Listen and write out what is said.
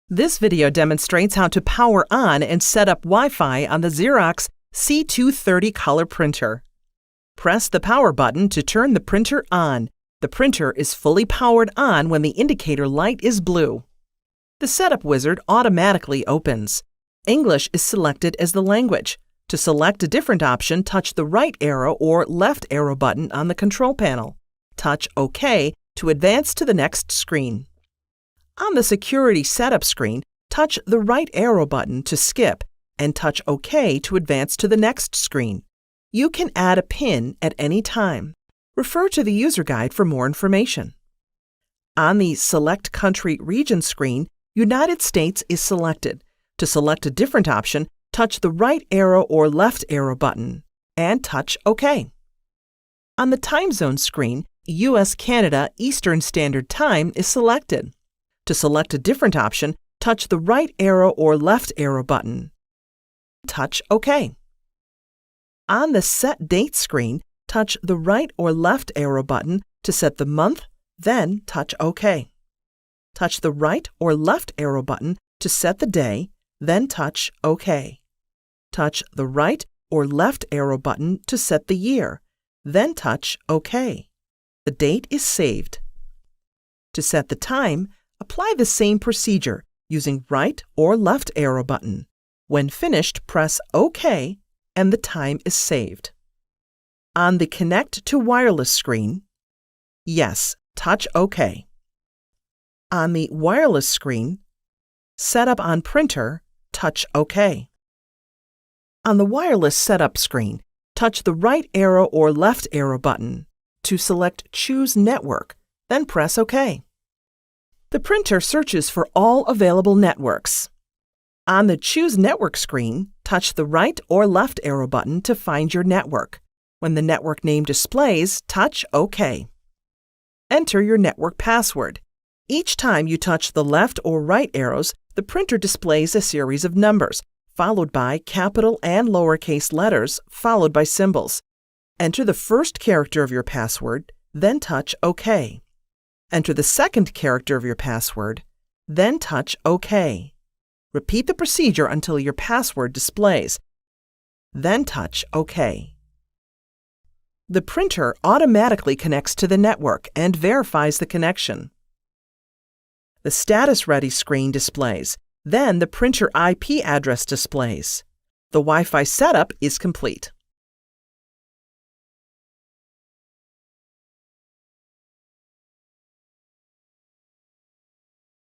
This video demonstrates how to power on and set up Wi-Fi on the Xerox C230 color printer. Press the power button to turn the printer on. The printer is fully powered on when the indicator light is blue. The setup wizard automatically opens. English is selected as the language. To select a different option, touch the right arrow or left arrow button on the control panel. Touch OK to advance to the next screen. On the security setup screen, touch the right arrow button to skip and touch OK to advance to the next screen. You can add a PIN at any time. Refer to the user guide for more information. On the Select Country Region screen, United States is selected. To select a different option, touch the right arrow or left arrow button and touch OK. On the Time Zone screen, US-Canada Eastern Standard Time is selected. To select a different option, touch the right arrow or left arrow button. Touch OK. On the Set Date screen, touch the right or left arrow button to set the month, then touch OK. Touch the right or left arrow button to set the day, then touch OK. Touch the right or left arrow button to set the year, then touch OK. The date is saved. To set the time, apply the same procedure using right or left arrow button. When finished, press OK and the time is saved. On the Connect to Wireless screen, yes, touch OK. On the Wireless screen, Setup on Printer, touch OK. On the Wireless Setup screen, touch the right arrow or left arrow button to select Choose Network, then press OK. The printer searches for all available networks. On the Choose Network screen, touch the right or left arrow button to find your network. When the network name displays, touch OK. Enter your network password. Each time you touch the left or right arrows, the printer displays a series of numbers, followed by capital and lowercase letters, followed by symbols. Enter the first character of your password, then touch OK. Enter the second character of your password, then touch OK. Repeat the procedure until your password displays. Then touch OK. The printer automatically connects to the network and verifies the connection. The Status Ready screen displays. Then the printer IP address displays. The Wi-Fi setup is complete.